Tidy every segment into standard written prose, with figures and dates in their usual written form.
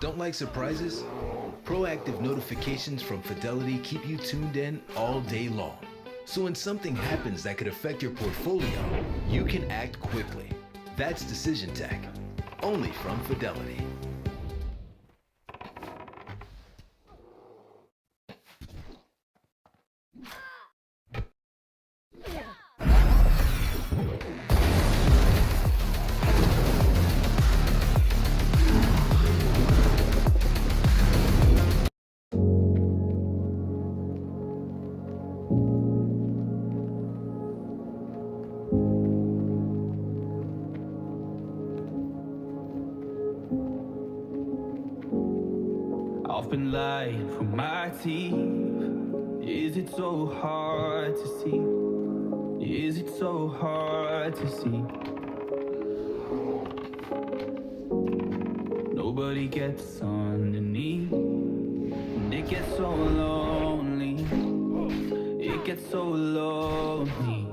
Don't like surprises? Proactive notifications from Fidelity keep you tuned in all day long. So when something happens that could affect your portfolio, you can act quickly. That's Decision Tech, only from Fidelity. I've been lying for my teeth. Is it so hard to see? Is it so hard to see? Nobody gets underneath, and it gets so lonely. It gets so lonely.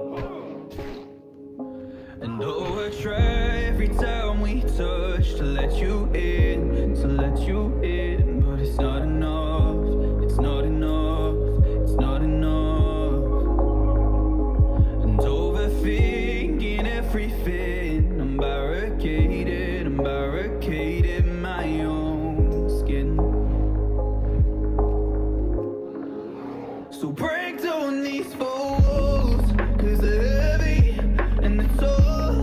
And oh, I try every time we touch to let you in, to let you in. But it's not enough, it's not enough, it's not enough. And overthinking everything, I'm barricaded my own skin. So break down these walls, 'cause they're heavy and it's all,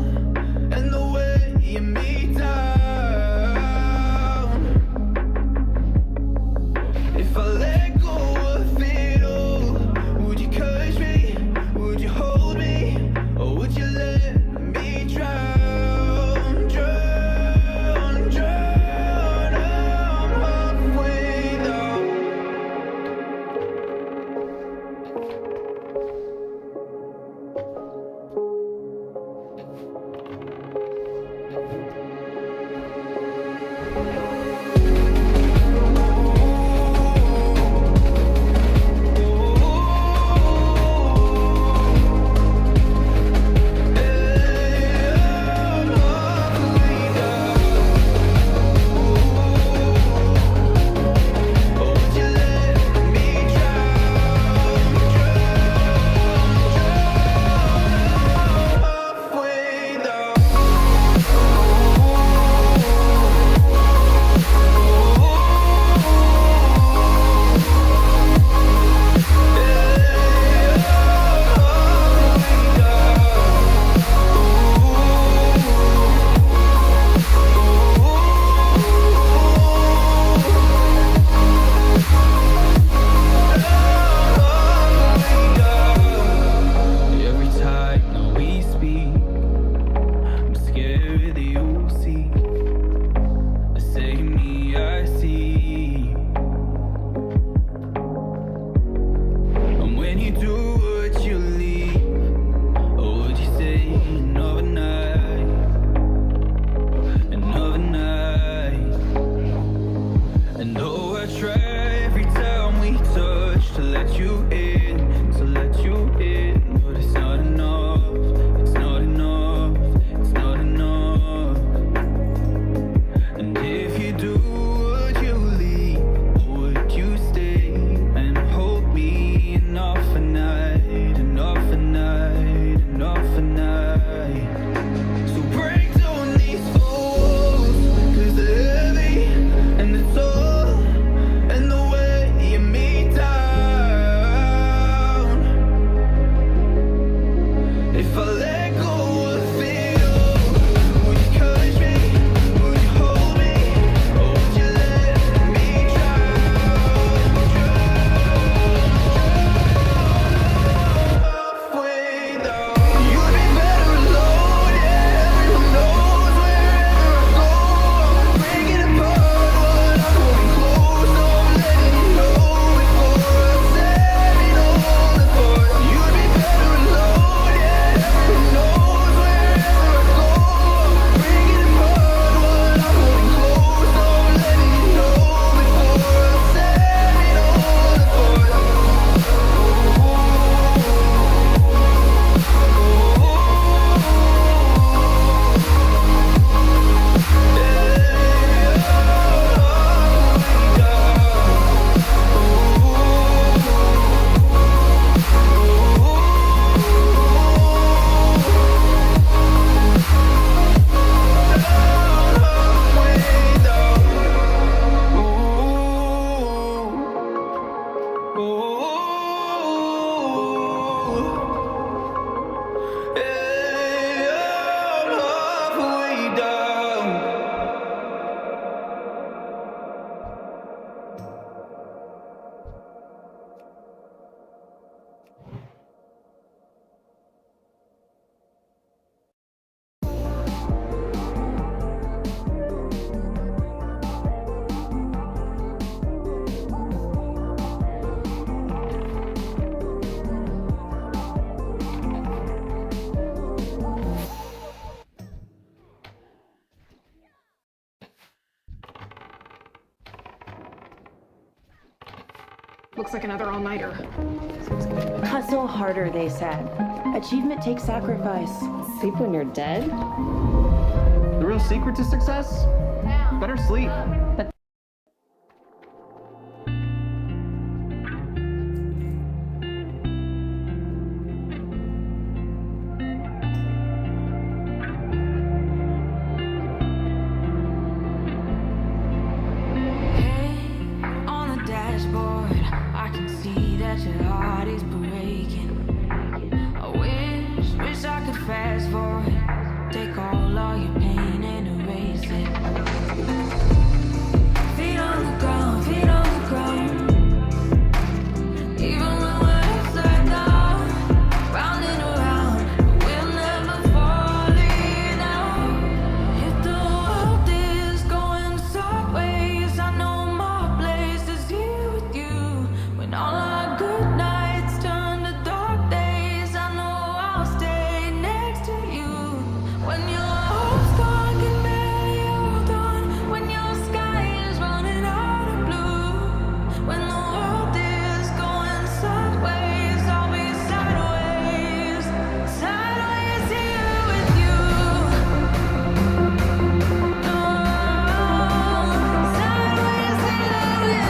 and the way you me down. If I let go of it all, would you catch me? Would you hold me? Or would you let me drown, drown, drown? I'm halfway down. Looks like another all-nighter. Hustle harder, they said. Achievement takes sacrifice. Sleep when you're dead? The real secret to success? Better sleep. On the dashboard, I can see that your heart is breaking. I wish I could fast forward, take all your pain and erase it. Feet on the ground, feet on the ground. Even when we're upside down, round and around, we'll never fall down. If the world is going sideways, I know my place is here with you. When all our good nights turn to dark days, I know I'll stay next to you. When your hope's gone, can barely hold on. When your sky is running out of blue. When the world is going sideways, I'll be sideways, sideways here with you. No, sideways here with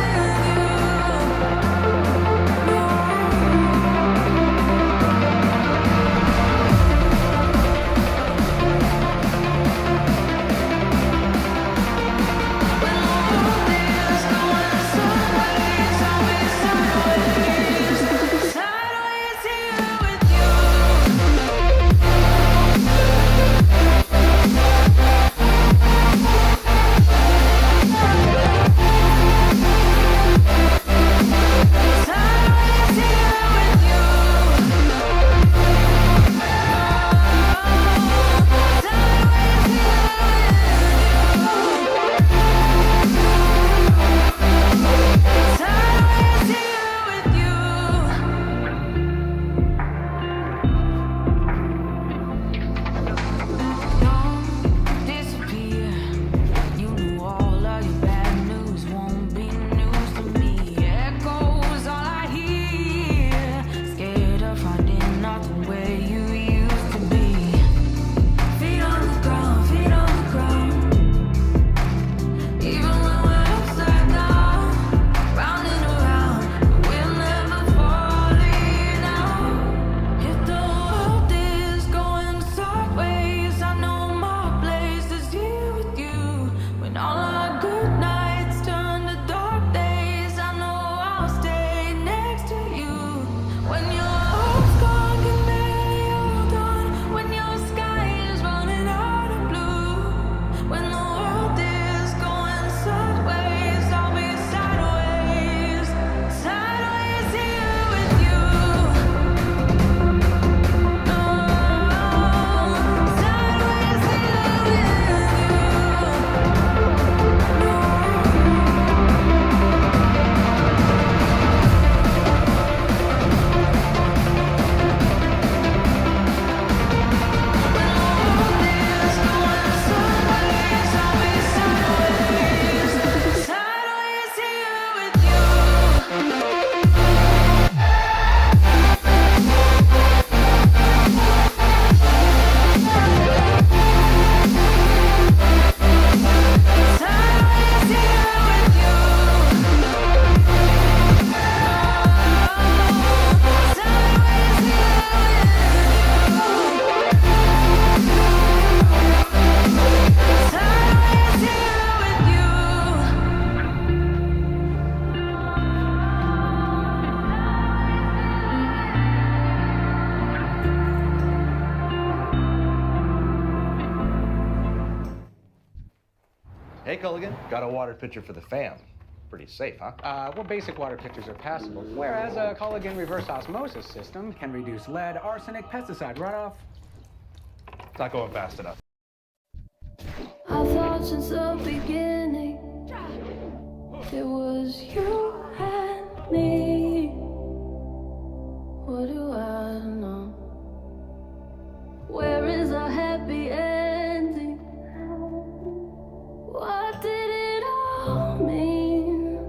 Hey, Culligan. Got a water pitcher for the fam. Pretty safe, huh? Well, basic water pitchers are passable, whereas a Culligan reverse osmosis system can reduce lead, arsenic, pesticide runoff. It's not going fast enough. I thought since the beginning it was you and me. What do I know? Where is our happy ending? What did it all mean?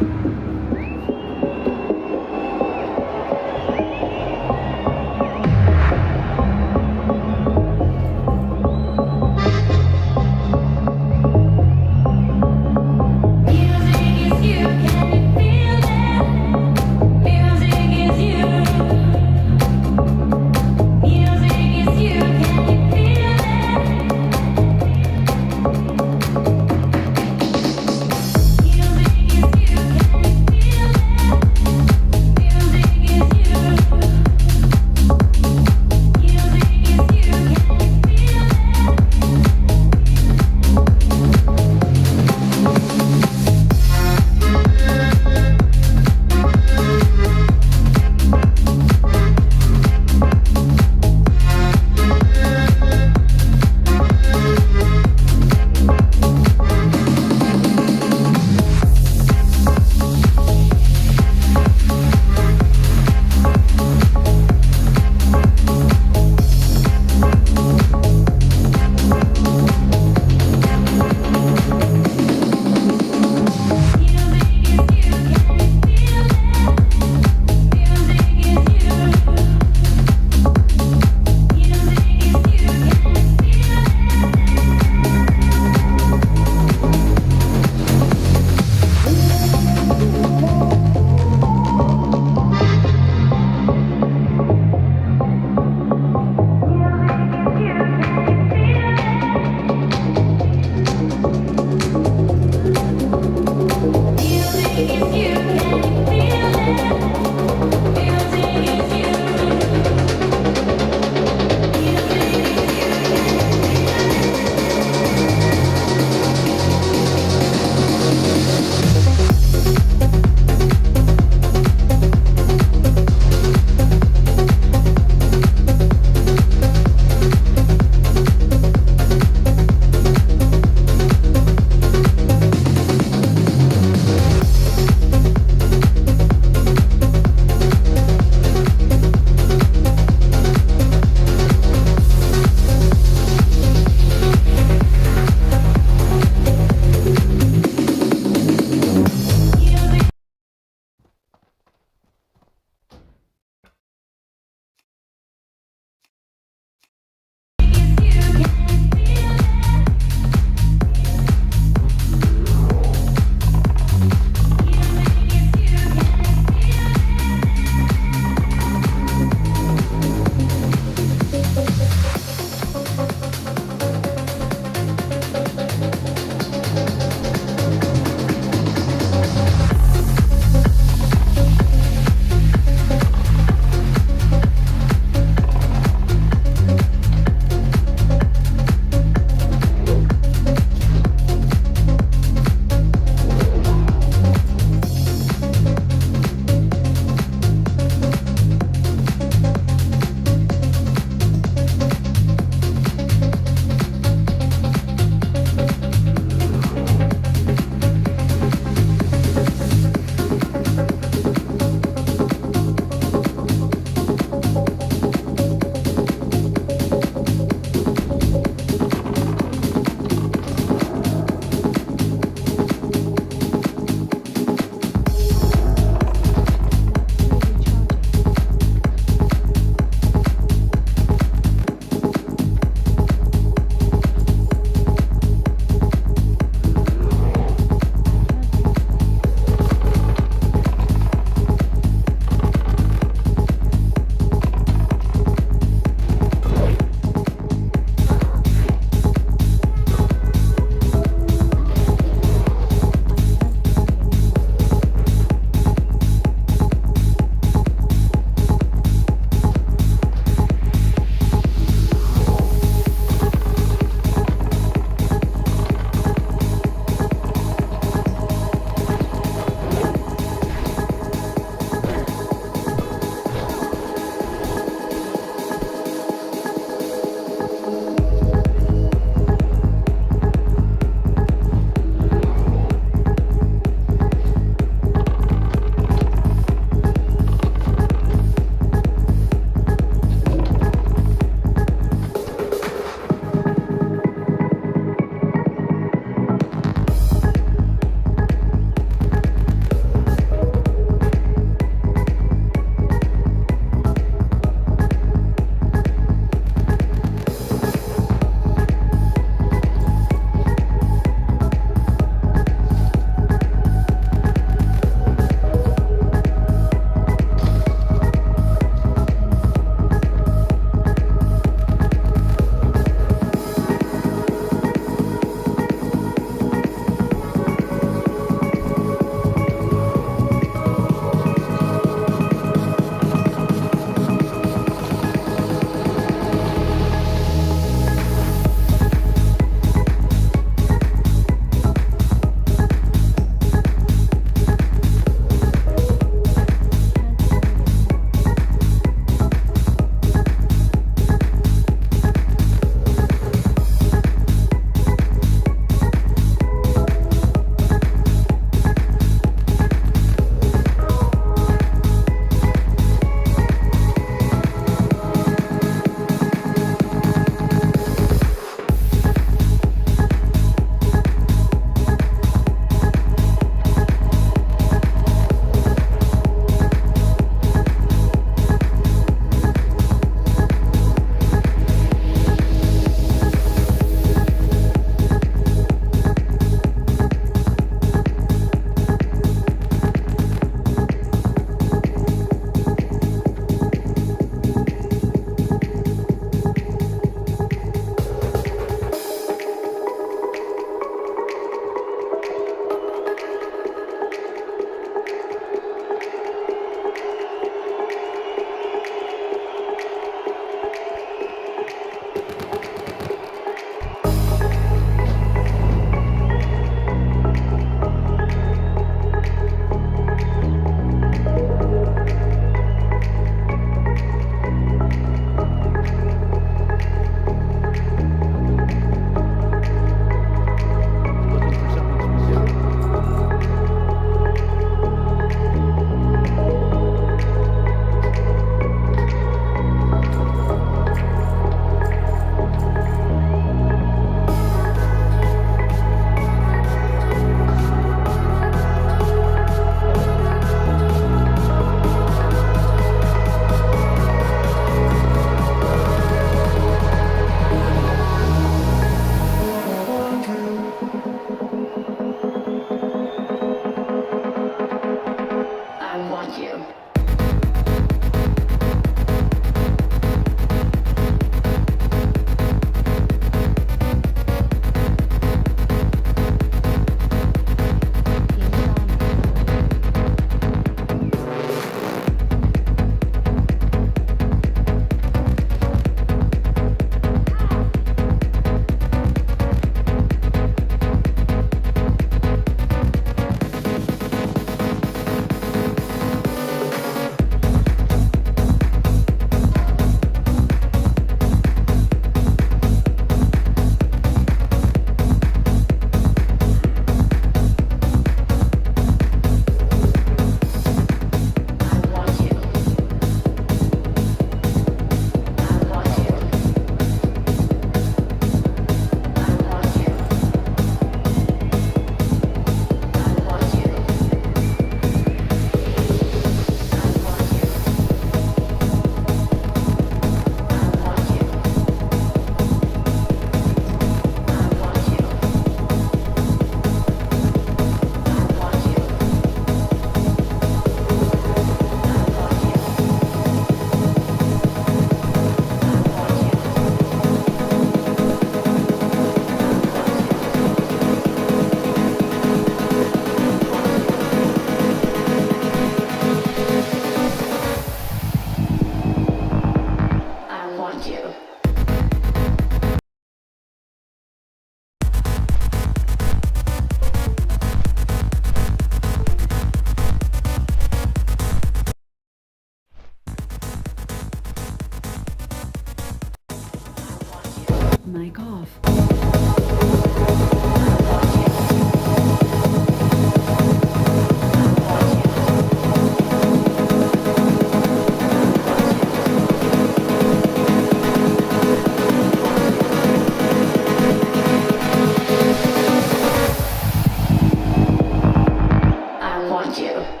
you.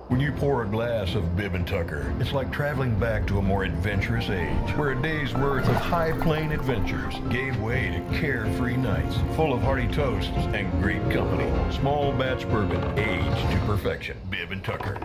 When you pour a glass of Bibb and Tucker, it's like traveling back to a more adventurous age, where a day's worth of high plain adventures gave way to carefree nights, full of hearty toasts and great company. Small batch bourbon, aged to perfection. Bibb and Tucker.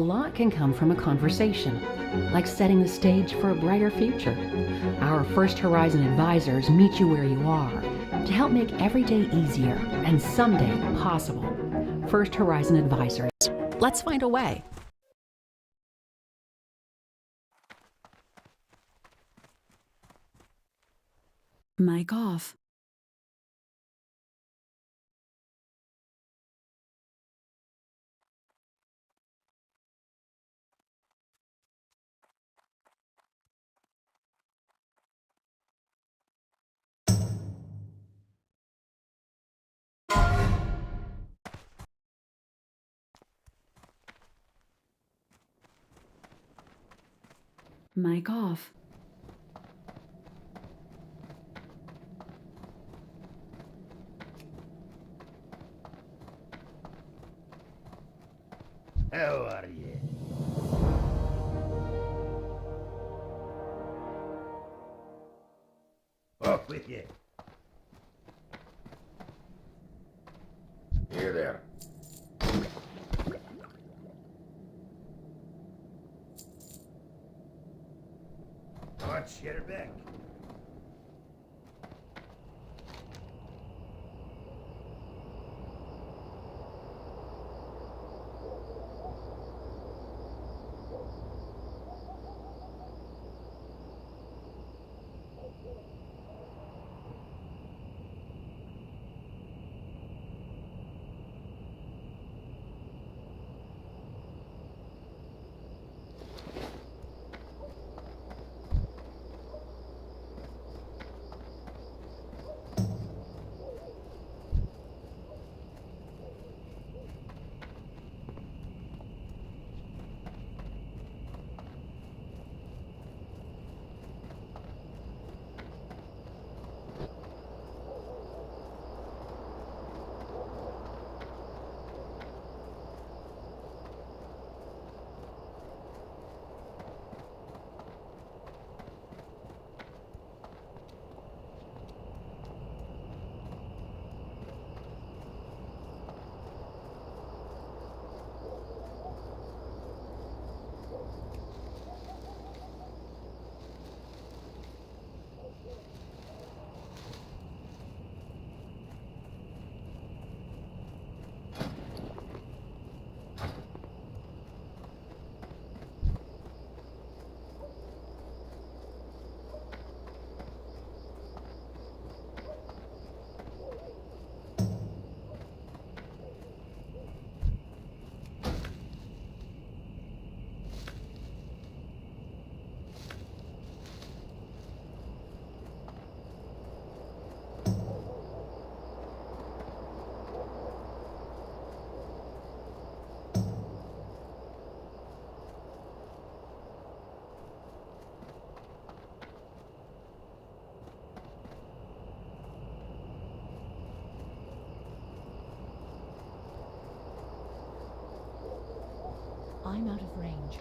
lot can come from a conversation, like setting the stage for a brighter future. Our First Horizon advisors meet you where you are to help make every day easier and someday possible. First Horizon Advisors. Let's find a way. Mic off. Mic off. How are you? Off with you. Here there. Watch your back. I'm out of range.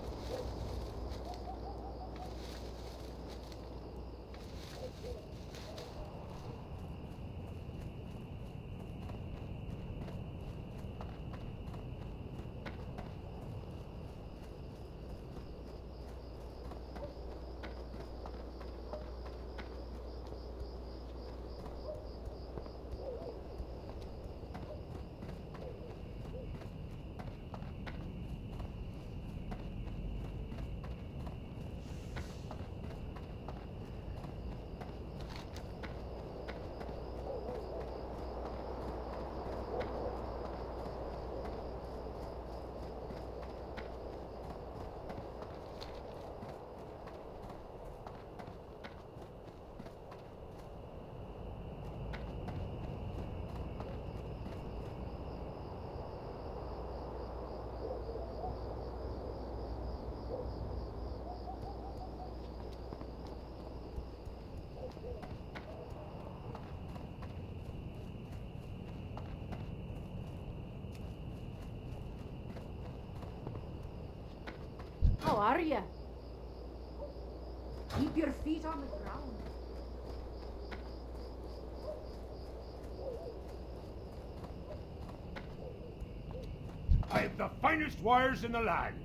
How are you? Keep your feet on the ground. I have the finest wires in the land.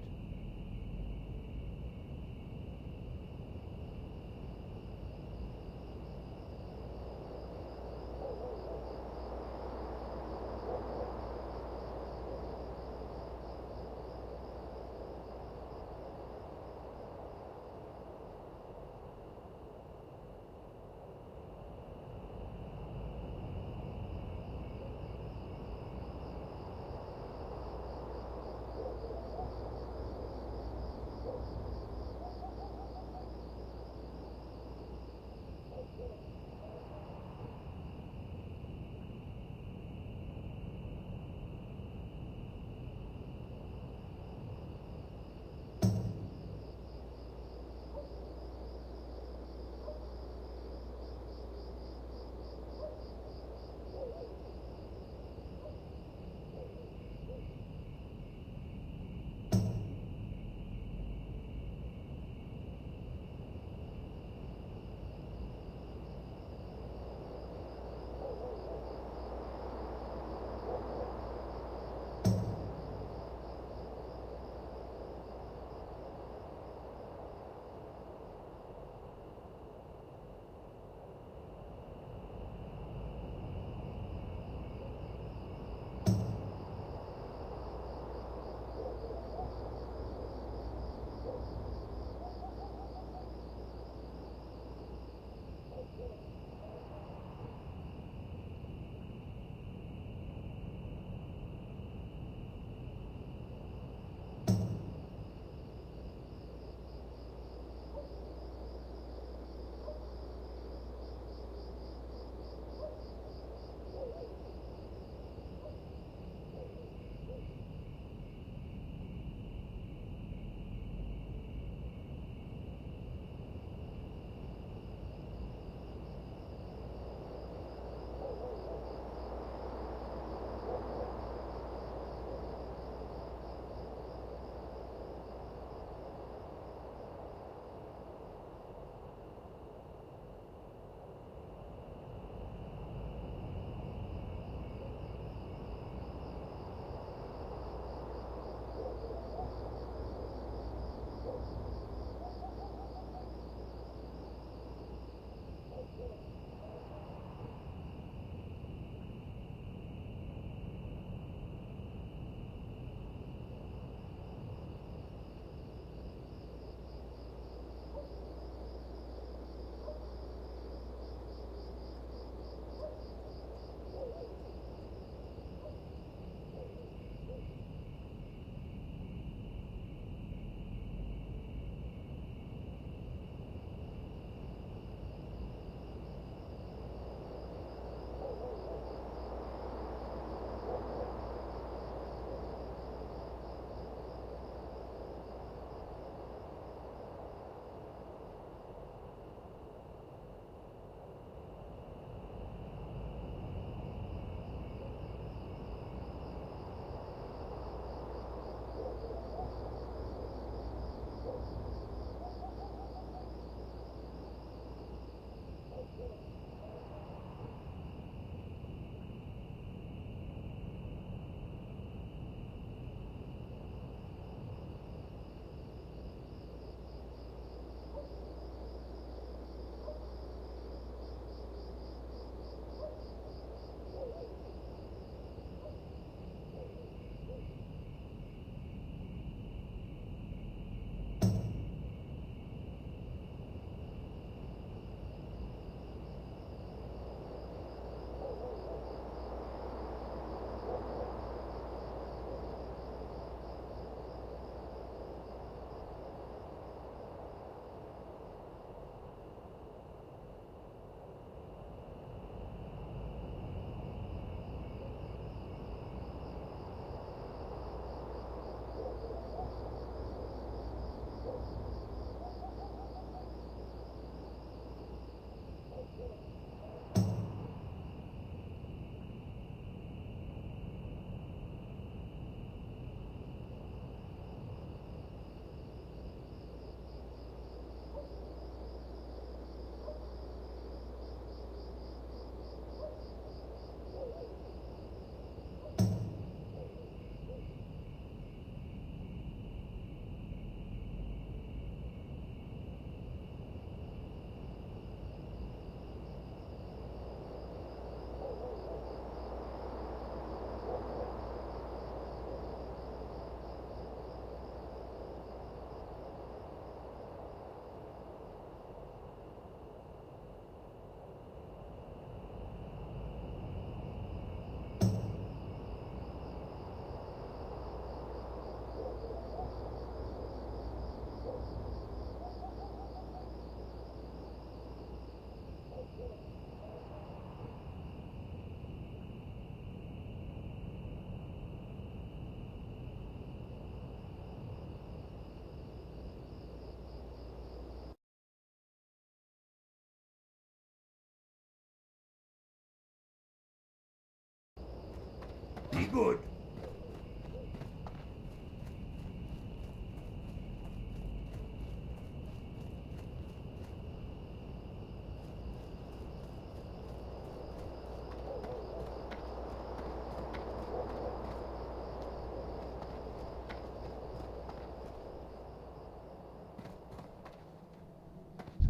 good.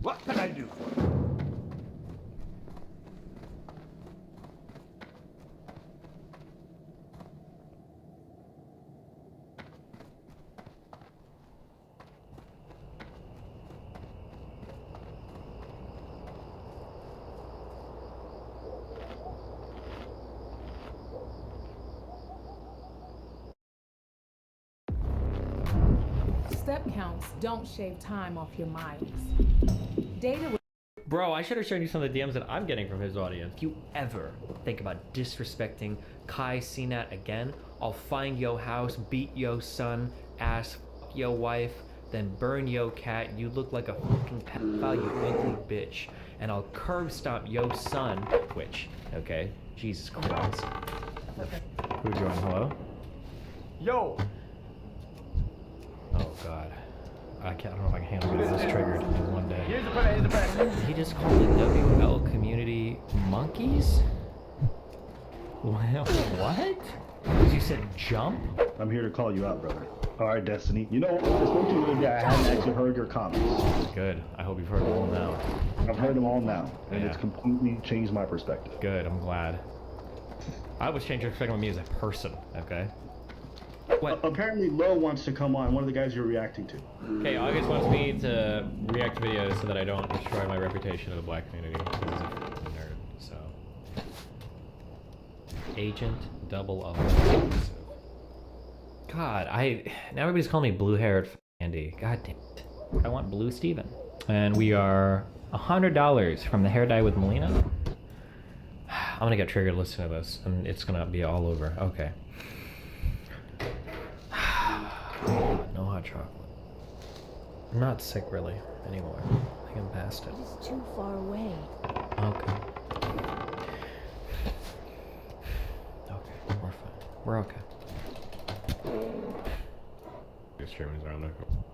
What can I do for you? Step counts don't shave time off your miles. Data. Bro, I should have shown you some of the DMs that I'm getting from his audience. If you ever think about disrespecting Kai Cenat again, I'll find yo house, beat yo son, ass yo wife, then burn yo cat. You look like a fucking pedophile, you ugly bitch. And I'll curb stomp yo son, Twitch. Okay? Jesus Christ. Who joined? Hello? Yo! Oh god. I don't know if I can handle this. This triggered in one day. Here's the press. He just called the WL community monkeys? Well, what? Because you said jump? I'm here to call you out, brother. Alright, Destiny. You know, I spoke to you the other day. I hadn't actually heard your comments. Good. I hope you've heard them all now. I've heard them all now, and Yeah. it's completely changed my perspective. Good. I'm glad. I was changing your perspective on me as a person, okay? What? Apparently, Lo wants to come on, one of the guys you're reacting to. Okay, August wants me to react to videos so that I don't destroy my reputation in the black community. Because he's a fucking nerd, so. Agent double O. God, now everybody's calling me blue-haired Andy. God damn it. I want Blue Steven. And we are $100 from the hair dye with Melina. I'm gonna get triggered listening to this, and it's gonna be all over. Okay. No hot chocolate. I'm not sick really anymore. I think I'm past it. It's too far away. Okay. Okay, we're fine. We're okay. These streamers are on the.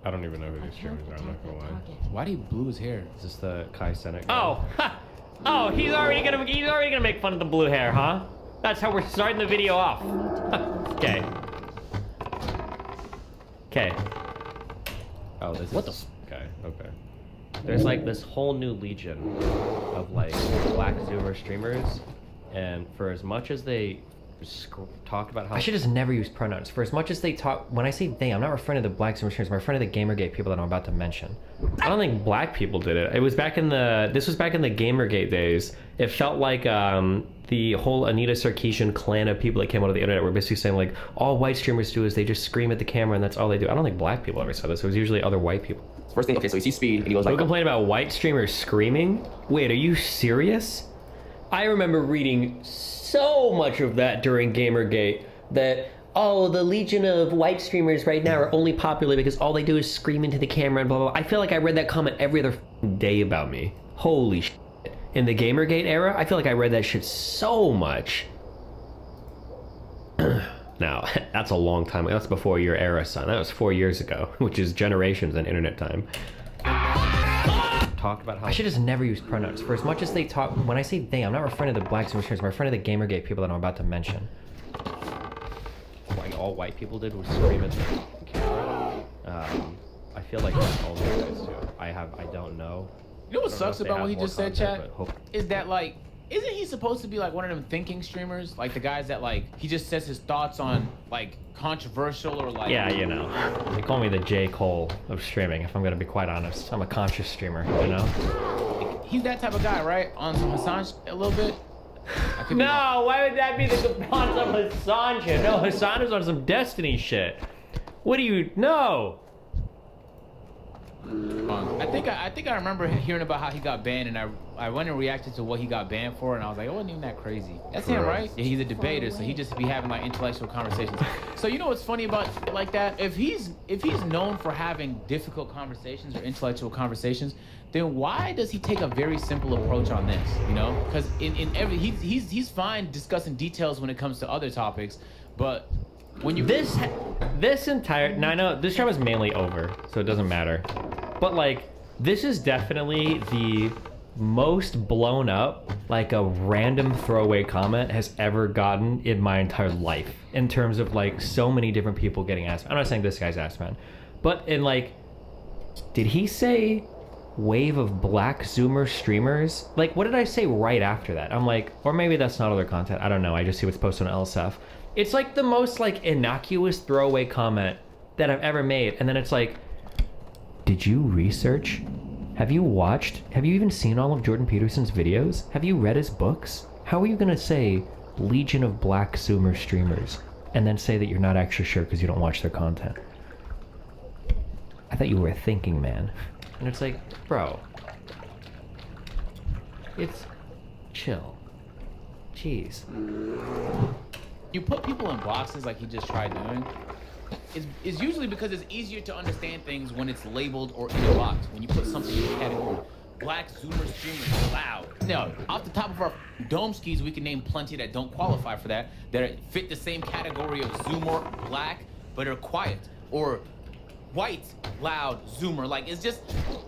I don't even know who these streamers are. I'm not gonna lie. Why do you blue his hair? Is this the Kai Cenat guy? Oh! Ha! Oh, he's already gonna make fun of the blue hair, huh? That's how we're starting the video off. Okay. Okay. Oh, this What is... Okay, okay. There's like this whole new legion of like black Zoomer streamers, and for as much as they talk about how... I should just never use pronouns. For as much as they talk... When I say they, I'm not referring to the black Zoomer streamers, I'm referring to the Gamergate people that I'm about to mention. I don't think black people did it. It was back in the... This was back in the Gamergate days. It felt like the whole Anita Sarkeesian clan of people that came out of the internet were basically saying like, all white streamers do is they just scream at the camera and that's all they do. I don't think black people ever said this. It was usually other white people. First thing, okay, so he sees Speed and he goes like... People complain about white streamers screaming? Wait, are you serious? I remember reading so much of that during Gamergate that, oh, the legion of white streamers right now are only popular because all they do is scream into the camera and blah, blah, blah. I feel like I read that comment every other day about me. Holy shit. In the Gamergate era, I feel like I read that shit so much. Now, that's a long time ago. That's before your era, son. That was 4 years ago, which is generations in internet time. Talk about how I should just never use pronouns. For as much as they talk, when I say they, I'm not referring to the black Zoomer streamers, I'm referring to the Gamergate people that I'm about to mention. Like all white people did was scream at the camera. I feel like that's all the guys do. I don't know. You know what sucks about what he just said, chat? Is that like, isn't he supposed to be like one of them thinking streamers? Like the guys that like, he just says his thoughts on like controversial or like... Yeah, you know. They call me the J. Cole of streaming, if I'm gonna be quite honest. I'm a conscious streamer, you know? He's that type of guy, right? On some Hassan a little bit? No, why would that be the on some Hassan shit? No, Hassan is on some Destiny shit. What do you... No! I think I remember hearing about how he got banned, and I went and reacted to what he got banned for, and I was like, it wasn't even that crazy. That's him, right? Yeah, he's a debater, so he just be having like intellectual conversations. So you know what's funny about like that? If he's known for having difficult conversations or intellectual conversations, then why does he take a very simple approach on this? You know, because in every he's fine discussing details when it comes to other topics, but when you this entire now I know this show is mainly over, so it doesn't matter, but like this is definitely the most blown up like a random throwaway comment has ever gotten in my entire life, in terms of like so many different people getting asked. I'm not saying this guy's ass man, but in like, did he say wave of black Zoomer streamers? Like, what did I say right after that? I'm like, or maybe that's not other content, I don't know, I just see what's posted on LSF. It's like the most like innocuous throwaway comment that I've ever made, and then it's like, did you research? Have you even seen all of Jordan Peterson's videos? Have you read his books? How are you gonna say Legion of Black Zoomer streamers and then say that you're not actually sure because you don't watch their content? I thought you were a thinking man. And it's like, bro, it's chill. Jeez. You put people in boxes like he just tried doing, is usually because it's easier to understand things when it's labeled or in a box. When you put something in a category, black Zoomer streamers loud. No, off the top of our dome skis, we can name plenty that don't qualify for that fit the same category of Zoomer black, but are quiet, or white loud Zoomer. Like, it's just,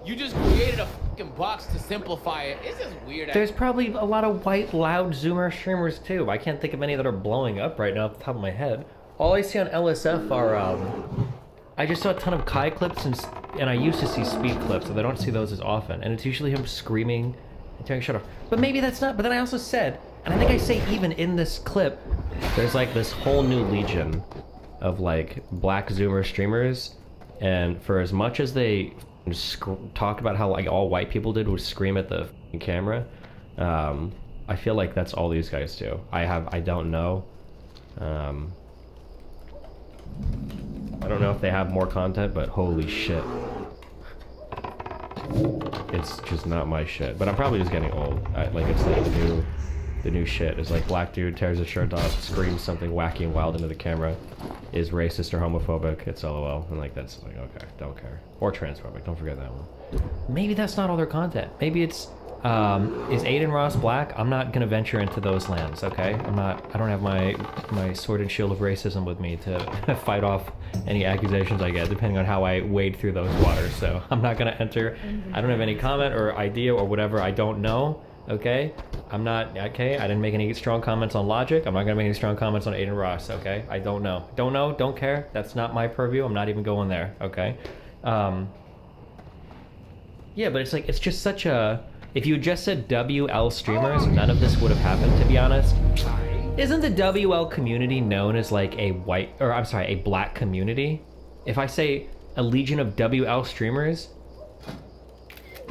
you just created a fucking box to simplify it. It's just weird. There's probably a lot of white loud Zoomer streamers too. I can't think of any that are blowing up right now off the top of my head. All I see on LSF are I just saw a ton of Kai clips, and I used to see Speed clips, so I don't see those as often, and it's usually him screaming and telling shut off. But maybe that's not, but then I also said, and I think I say even in this clip, there's like this whole new legion of like black Zoomer streamers. And for as much as they talked about how like all white people did was scream at the camera, I feel like that's all these guys do. I don't know. I don't know if they have more content, but holy shit. It's just not my shit. But I'm probably just getting old. Like, it's like the new shit. It's like black dude tears his shirt off, screams something wacky and wild into the camera, is racist or homophobic, it's LOL, and like that's like, okay, don't care. Or transphobic, don't forget that one. Maybe that's not all their content. Maybe it's is Adin Ross black? I'm not gonna venture into those lands, okay? I don't have my sword and shield of racism with me to fight off any accusations I get, depending on how I wade through those waters. So I'm not gonna enter. I don't have any comment or idea or whatever. I don't know, okay? I'm not, okay? I didn't make any strong comments on Logic. I'm not gonna make any strong comments on Adin Ross, okay? I don't know. Don't know, don't care. That's not my purview. I'm not even going there, okay? Yeah, but it's like, it's just such a, if you just said WL streamers, none of this would have happened, to be honest. Isn't the WL community known as like a a black community? If I say a legion of WL streamers.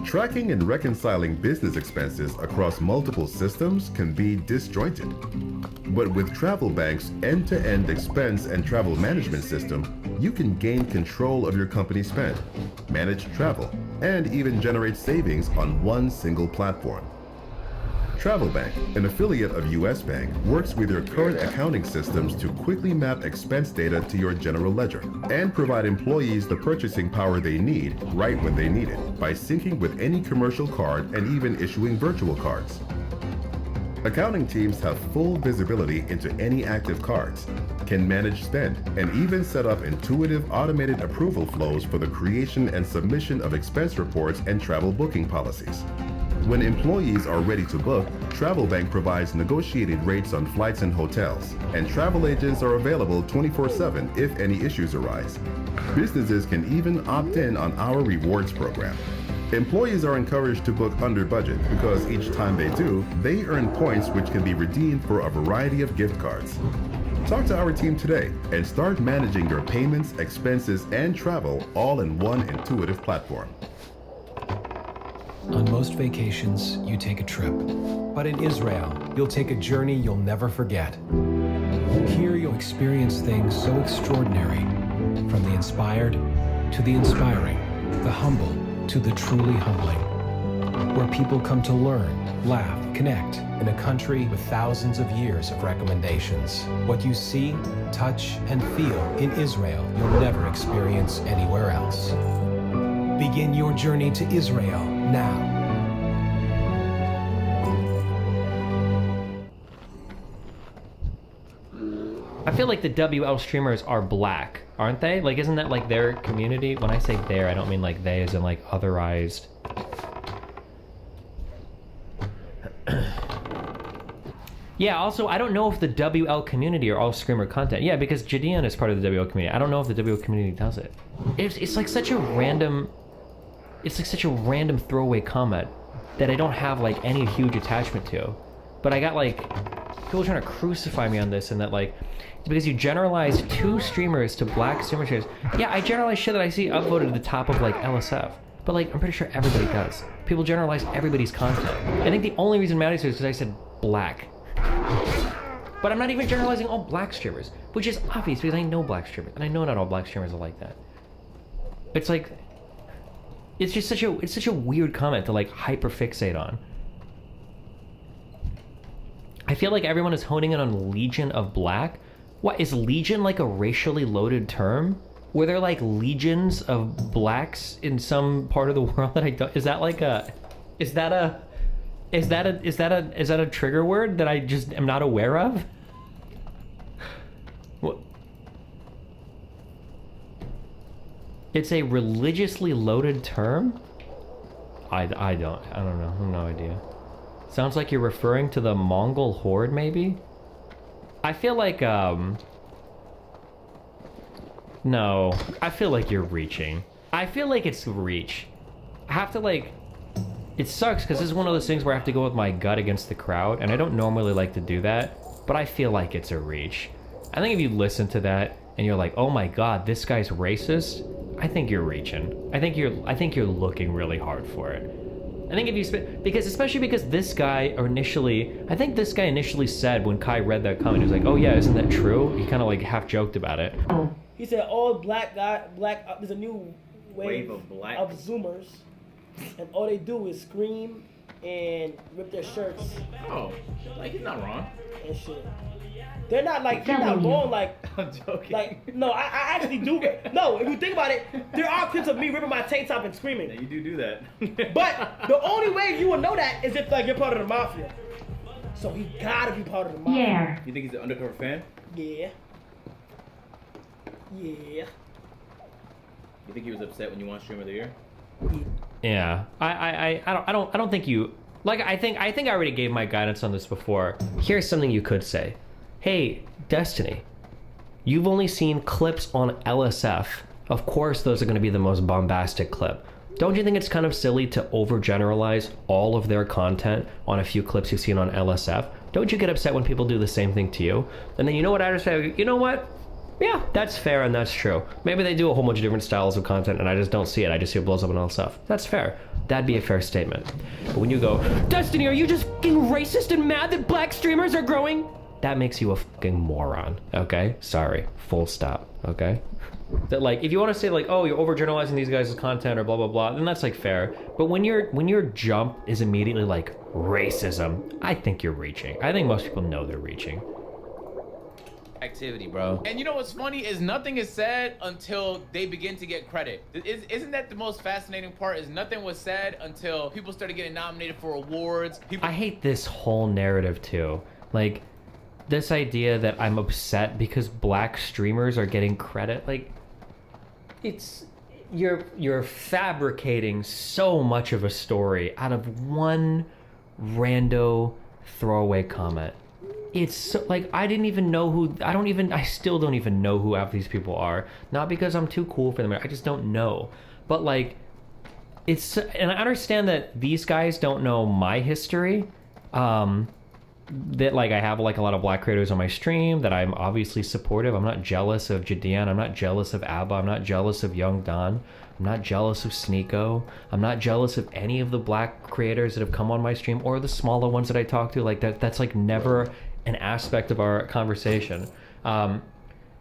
Tracking and reconciling business expenses across multiple systems can be disjointed. But with TravelBank's end-to-end expense and travel management system, you can gain control of your company's spend, manage travel, and even generate savings on one single platform. TravelBank, an affiliate of US Bank, works with your current accounting systems to quickly map expense data to your general ledger and provide employees the purchasing power they need right when they need it by syncing with any commercial card and even issuing virtual cards. Accounting teams have full visibility into any active cards, can manage spend, and even set up intuitive automated approval flows for the creation and submission of expense reports and travel booking policies. When employees are ready to book, TravelBank provides negotiated rates on flights and hotels, and travel agents are available 24/7 if any issues arise. Businesses can even opt in on our rewards program. Employees are encouraged to book under budget because each time they do, they earn points which can be redeemed for a variety of gift cards. Talk to our team today and start managing your payments, expenses, and travel all in one intuitive platform. On most vacations, you take a trip. But in Israel, you'll take a journey you'll never forget. Here, you'll experience things so extraordinary, from the inspired to the inspiring. the humble to the truly humbling, where people come to learn, laugh, connect in a country with thousands of years of recommendations. What you see, touch, and feel in Israel you'll never experience anywhere else. Begin your journey to Israel now. I feel like the WL streamers are black, aren't they? Like, isn't that like their community? When I say their, I don't mean like they as in like otherized. Yeah, also, I don't know if the WL community are all streamer content. Yeah, because Jidian is part of the WL community. I don't know if the WL community does it. It's like such a random... It's like such a random throwaway comment that I don't have like any huge attachment to. But I got like people trying to crucify me on this, and that like it's because you generalize 2 streamers to black streamer shares. Yeah, I generalize shit that I see upvoted to the top of like LSF. But like I'm pretty sure everybody does. People generalize everybody's content. I think the only reason Maddie's here is because I said black. But I'm not even generalizing all black streamers, which is obvious because I know black streamers, and I know not all black streamers are like that. It's like, it's just such a weird comment to like hyperfixate on. I feel like everyone is honing in on Legion of Black. What, is Legion like a racially loaded term? Were there like legions of blacks in some part of the world that I don't? Is that like a? Is that a trigger word that I just am not aware of? What? It's a religiously loaded term? I don't know. I have no idea. Sounds like you're referring to the Mongol horde, maybe? I feel like, no, I feel like you're reaching. I feel like it's reach. I have to like... It sucks because this is one of those things where I have to go with my gut against the crowd, and I don't normally like to do that, but I feel like it's a reach. I think if you listen to that and you're like, oh my god, this guy's racist, I think you're reaching. I think you're looking really hard for it. I think if you because especially because this guy initially, I think this guy initially said when Kai read that comment, he was like, oh yeah, isn't that true? He kind of like half joked about it. He said all there's a new wave of Zoomers, and all they do is scream and rip their shirts. Oh, like he's not wrong. And shit. They're not like, they're not going like, I'm joking. Like, no, I actually do. No, if you think about it, there are clips of me ripping my tank top and screaming. Yeah, you do that. But the only way you would know that is if like you're part of the mafia. So he gotta be part of the mafia. Yeah. You think he's an undercover fan? Yeah. Yeah. You think he was upset when you won Streamer of the Year? Yeah, I don't think you like. I think I already gave my guidance on this before. Here's something you could say. Hey, Destiny, you've only seen clips on LSF. Of course, those are going to be the most bombastic clip. Don't you think it's kind of silly to overgeneralize all of their content on a few clips you've seen on LSF? Don't you get upset when people do the same thing to you? And then you know what I just say? You know what? Yeah, that's fair and that's true. Maybe they do a whole bunch of different styles of content and I just don't see it. I just see it blows up on all stuff. That's fair. That'd be a fair statement. But when you go, Destiny, are you just fucking racist and mad that black streamers are growing? That makes you a fucking moron, okay? Sorry, full stop, okay? That like, if you want to say like, oh, you're overgeneralizing these guys' content or blah, blah, blah, then that's like fair. But when your jump is immediately like racism, I think you're reaching. I think most people know they're reaching. Activity, bro. And you know what's funny is nothing is said until they begin to get credit. Isn't that the most fascinating part? Is nothing was said until people started getting nominated for awards. I hate this whole narrative too. Like, this idea that I'm upset because black streamers are getting credit. Like, it's you're fabricating so much of a story out of one rando throwaway comment. It's so, like, I still don't even know who half these people are. Not because I'm too cool for them, I just don't know. But like, and I understand that these guys don't know my history. That like I have like a lot of black creators on my stream that I'm obviously supportive. I'm not jealous of Jidian, I'm not jealous of Abba, I'm not jealous of Young Don, I'm not jealous of Sneeko, I'm not jealous of any of the black creators that have come on my stream or the smaller ones that I talk to. Like that's like never an aspect of our conversation.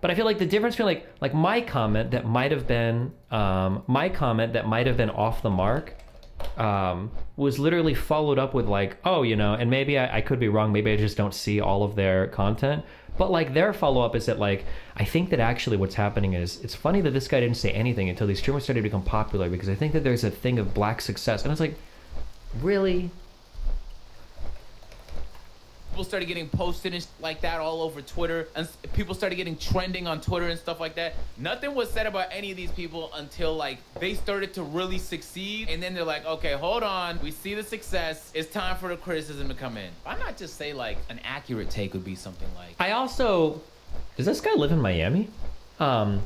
But I feel like the difference between like my comment that might have been off the mark was literally followed up with like, oh, you know, and maybe I could be wrong, maybe I just don't see all of their content, but like their follow-up is that like, I think that actually what's happening is, it's funny that this guy didn't say anything until these streamers started to become popular, because I think that there's a thing of black success, and it's like, really? People started getting posted and like that all over Twitter, and people started getting trending on Twitter and stuff like that. Nothing was said about any of these people until like they started to really succeed, and then they're like, okay, hold on, we see the success, it's time for the criticism to come in. Why not just say like an accurate take would be something like, I also, does this guy live in Miami? I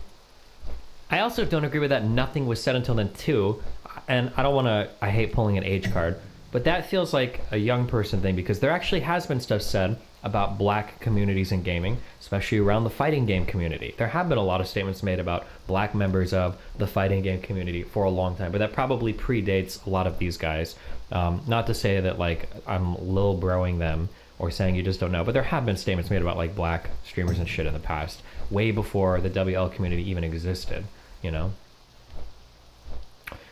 also don't agree with that nothing was said until then too, and I hate pulling an age card, but that feels like a young person thing, because there actually has been stuff said about black communities in gaming, especially around the fighting game community. There have been a lot of statements made about black members of the fighting game community for a long time, but that probably predates a lot of these guys. Not to say that like I'm lil broing them or saying you just don't know, but there have been statements made about like black streamers and shit in the past, way before the WL community even existed, you know?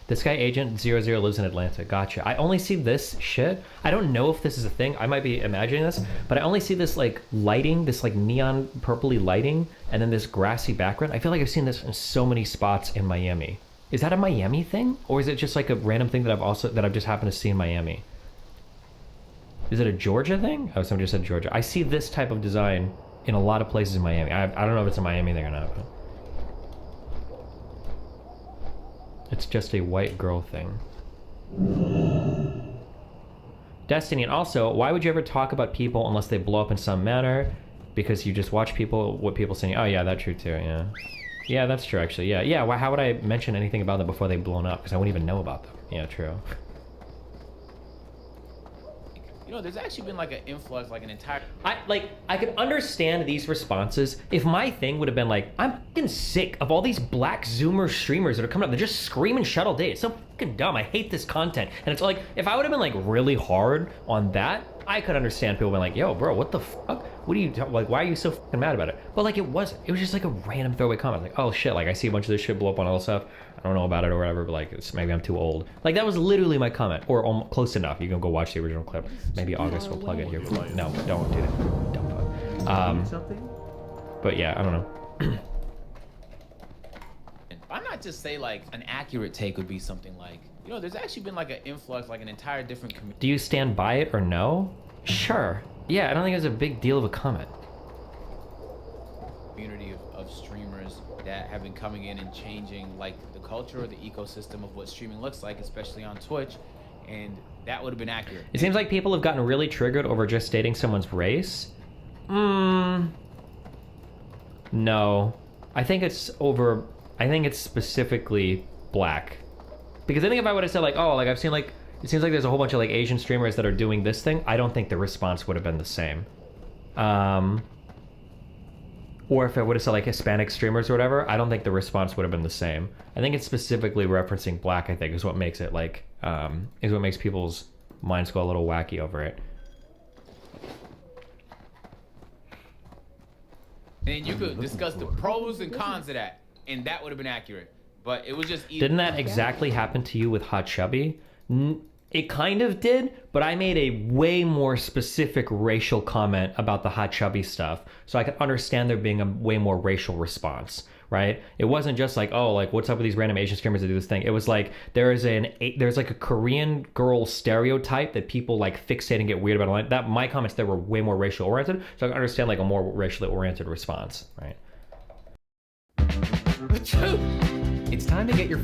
This guy Agent 00 lives in Atlanta. Gotcha. I only see this shit. I don't know if this is a thing. I might be imagining this, but I only see this like lighting, this like neon purpley lighting, and then this grassy background. I feel like I've seen this in so many spots in Miami. Is that a Miami thing? Or is it just like a random thing that I've just happened to see in Miami? Is it a Georgia thing? Oh, somebody just said Georgia. I see this type of design in a lot of places in Miami. I don't know if it's a Miami thing or not, but it's just a white girl thing. Destiny, and also, why would you ever talk about people unless they blow up in some manner? Because you just watch what people saying. Oh yeah, that's true too, yeah. Yeah, that's true actually, yeah. Yeah, how would I mention anything about them before they've blown up? Because I wouldn't even know about them. Yeah, true. you know, there's actually been like an influx, like an entire... I could understand these responses if my thing would have been like, I'm fucking sick of all these black Zoomer streamers that are coming up. They're just screaming shut all day. It's so fucking dumb. I hate this content. And it's like, if I would have been like really hard on that, I could understand people being like, yo, bro, what the fuck? What are you, like, why are you so fucking mad about it? But like, it wasn't. It was just like a random throwaway comment. Like, oh shit, like I see a bunch of this shit blow up on all this stuff. I don't know about it or whatever, but like, it's, maybe I'm too old. Like, that was literally my comment, or almost close enough. You can go watch the original clip. Maybe August will plug it here. No, don't do that. Don't fuck. But yeah, I don't know. Why not just say like an accurate take would be something like, you know, there's actually been like an influx, like an entire different community. Do you stand by it or no? Sure. Yeah, I don't think it was a big deal of a comment. Community of streamers that have been coming in and changing like the culture or the ecosystem of what streaming looks like, especially on Twitch, and that would have been accurate. It seems like people have gotten really triggered over just stating someone's race. No. I think it's specifically black. Because I think if I would have said like, oh, like I've seen like, it seems like there's a whole bunch of like Asian streamers that are doing this thing, I don't think the response would have been the same. Or if I would have said like Hispanic streamers or whatever, I don't think the response would have been the same. I think it's specifically referencing black, I think, is what makes it like, is what makes people's minds go a little wacky over it. And you could discuss the pros and cons of that, and that would have been accurate. But it was just... Didn't that exactly happen to you with Hot Chubby? It kind of did, but I made a way more specific racial comment about the Hot Chubby stuff, so I could understand there being a way more racial response, right? It wasn't just like, oh, like what's up with these random Asian streamers that do this thing? It was like there's like a Korean girl stereotype that people like fixate and get weird about. That my comments there were way more racial oriented, so I can understand like a more racially oriented response, right? It's time to get your